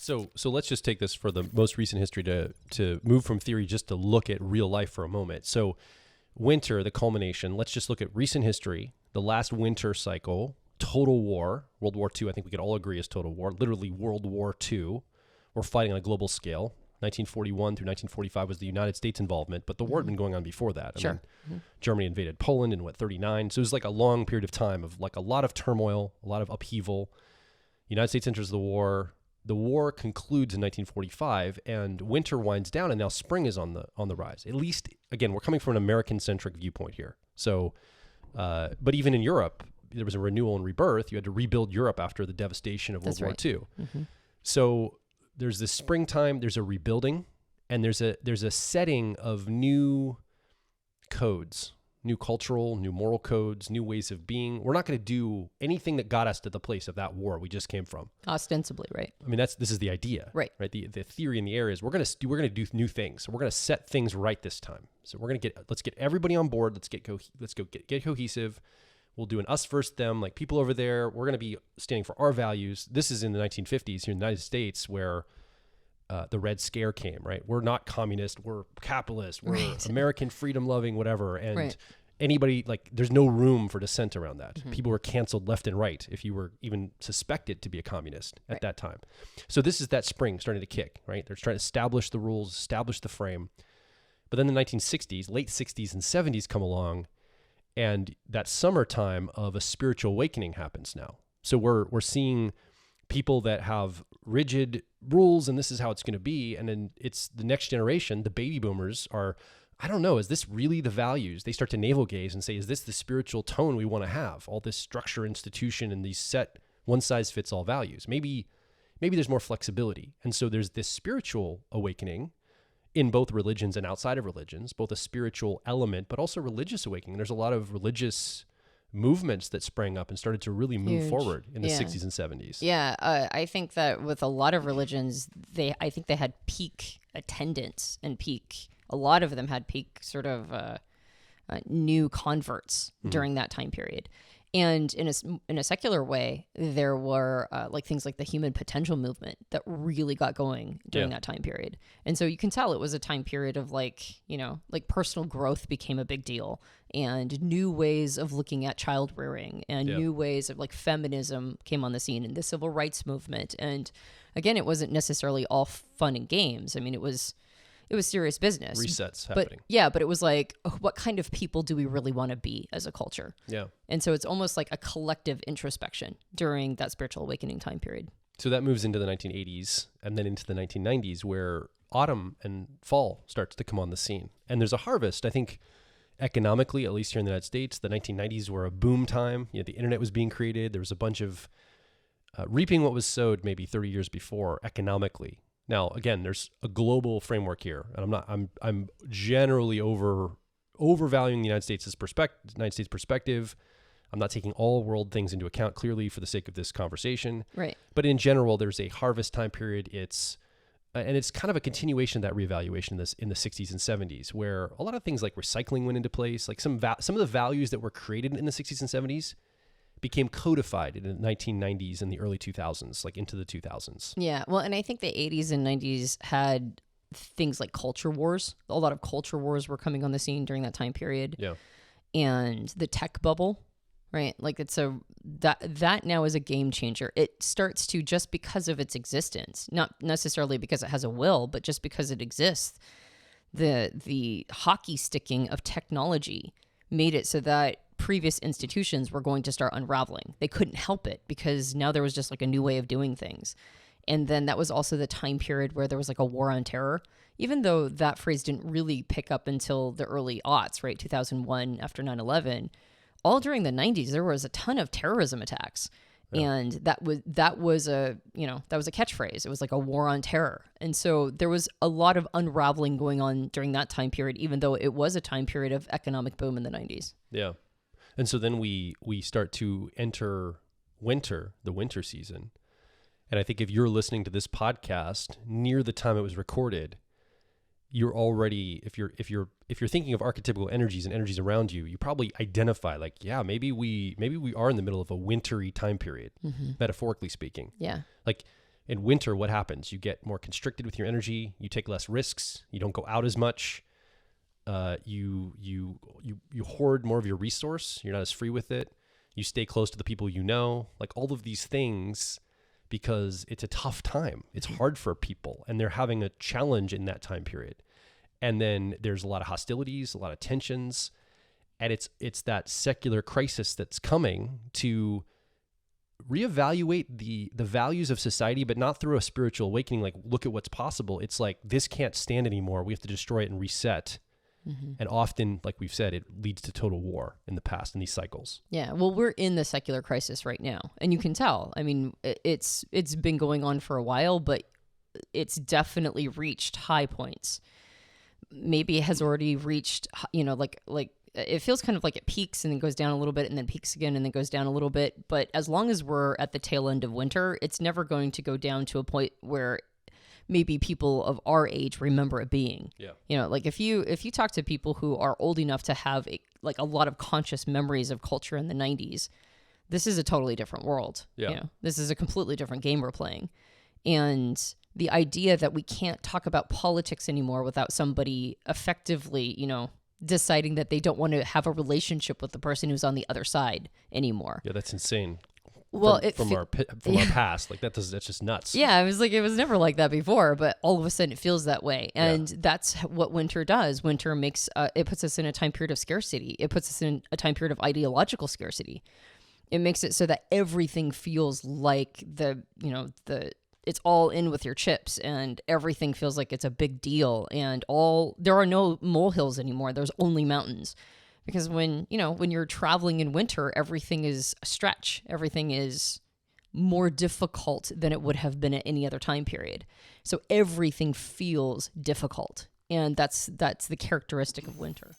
So let's just take this for the most recent history to move from theory just to look at real life for a moment. So winter, the culmination, let's just look at recent history, the last winter cycle, total war, World War II, I think we could all agree is total war, literally World War II. We're fighting on a global scale. 1941 through 1945 was the United States involvement, but the war had been going on before that. I mean, Germany invaded Poland in 39. So it was like a long period of time of like a lot of turmoil, a lot of upheaval. United States enters the war. The war concludes in 1945, and winter winds down, and now spring is on the rise. At least, again, we're coming from an American-centric viewpoint here. So, but even in Europe, there was a renewal and rebirth. You had to rebuild Europe after the devastation of World War II. Mm-hmm. So there's this springtime, there's a rebuilding, and there's a setting of new codes, new cultural, new moral codes, new ways of being. We're not going to do anything that got us to the place of that war we just came from. Ostensibly, right? I mean, this is the idea, right? The theory in the air is we're going to do new things. So we're going to set things right this time. So let's get everybody on board. Let's get cohesive. We'll do an us first them, like people over there. We're going to be standing for our values. This is in the 1950s here in the United States where the Red Scare came, right? We're not communist. We're capitalist. We're American freedom loving, whatever. And anybody, like, there's no room for dissent around that. Mm-hmm. People were canceled left and right if you were even suspected to be a communist at that time. So this is that spring starting to kick, right? They're trying to establish the rules, establish the frame. But then the 1960s, late 60s and 70s come along, and that summertime of a spiritual awakening happens now. So we're seeing people that have rigid rules and this is how it's going to be. And then it's the next generation, the baby boomers are, I don't know, is this really the values? They start to navel gaze and say, is this the spiritual tone we want to have? All this structure, institution, and these set one size fits all values. Maybe there's more flexibility. And so there's this spiritual awakening in both religions and outside of religions, both a spiritual element, but also religious awakening. There's a lot of religious movements that sprang up and started to really move forward in the 60s and 70s. Yeah, I think that with a lot of religions, I think they had peak attendance and a lot of them had peak sort of new converts during that time period. And in a secular way, there were like things like the human potential movement that really got going during that time period. And so you can tell it was a time period of like personal growth became a big deal, and new ways of looking at child rearing and new ways of like feminism came on the scene, and the civil rights movement. And again, it wasn't necessarily all fun and games. I mean, it was serious business. Resets happening. But it was like, what kind of people do we really want to be as a culture? Yeah. And so it's almost like a collective introspection during that spiritual awakening time period. So that moves into the 1980s and then into the 1990s where autumn and fall starts to come on the scene. And there's a harvest. I think economically, at least here in the United States, the 1990s were a boom time. The internet was being created. There was a bunch of reaping what was sowed maybe 30 years before economically. Now, again, there's a global framework here, and I'm generally overvaluing the United States perspective. I'm not taking all world things into account clearly for the sake of this conversation. Right. But in general, there's a harvest time period. It's kind of a continuation of that reevaluation in the 60s and 70s, where a lot of things like recycling went into place. Like some of the values that were created in the 60s and 70s became codified in the 1990s and the early 2000s, like into the 2000s. Yeah, well, and I think the 80s and 90s had things like culture wars. A lot of culture wars were coming on the scene during that time period. Yeah. And the tech bubble, right? Like that now is a game changer. It starts to, just because of its existence, not necessarily because it has a will, but just because it exists, the hockey sticking of technology made it so that previous institutions were going to start unraveling. They couldn't help it because now there was just like a new way of doing things. And then that was also the time period where there was like a war on terror, even though that phrase didn't really pick up until the early aughts, right? 2001 after 9/11. All during the 90s, there was a ton of terrorism attacks. Yeah. And that was a catchphrase. It was like a war on terror. And so there was a lot of unraveling going on during that time period, even though it was a time period of economic boom in the 90s. Yeah. And so then we start to enter the winter season. And I think if you're listening to this podcast near the time it was recorded, you're already, if you're thinking of archetypical energies and energies around you, you probably identify like, yeah, maybe we are in the middle of a wintry time period, metaphorically speaking. Yeah. Like In winter, what happens? You get more constricted with your energy. You take less risks. You don't go out as much. You hoard more of your resource. You're not as free with it. You stay close to the people you know. Like all of these things, because it's a tough time. It's hard for people, and they're having a challenge in that time period. And then there's a lot of hostilities, a lot of tensions, and it's that secular crisis that's coming to reevaluate the values of society, but not through a spiritual awakening. Like, look at what's possible. It's like, this can't stand anymore. We have to destroy it and reset. Mm-hmm. And often, like we've said, it leads to total war in the past in these cycles. Yeah. Well, we're in the secular crisis right now, and you can tell. I mean, it's been going on for a while, but it's definitely reached high points. Maybe it has already reached, like it feels kind of like it peaks and then goes down a little bit and then peaks again and then goes down a little bit. But as long as we're at the tail end of winter, it's never going to go down to a point where maybe people of our age remember it being. Yeah. Like if you talk to people who are old enough to have a lot of conscious memories of culture in the 90s, this is a totally different world. Yeah. This is a completely different game we're playing. And the idea that we can't talk about politics anymore without somebody effectively, deciding that they don't want to have a relationship with the person who's on the other side anymore. Yeah, that's insane. Well, from our past, like that's just nuts. Yeah, it was never like that before, but all of a sudden it feels that way, and that's what winter does. Winter makes it puts us in a time period of scarcity. It puts us in a time period of ideological scarcity. It makes it so that everything feels like it's all in with your chips, and everything feels like it's a big deal, and there are no molehills anymore. There's only mountains. Because when you're traveling in winter, everything is a stretch. Everything is more difficult than it would have been at any other time period. So everything feels difficult. And that's the characteristic of winter.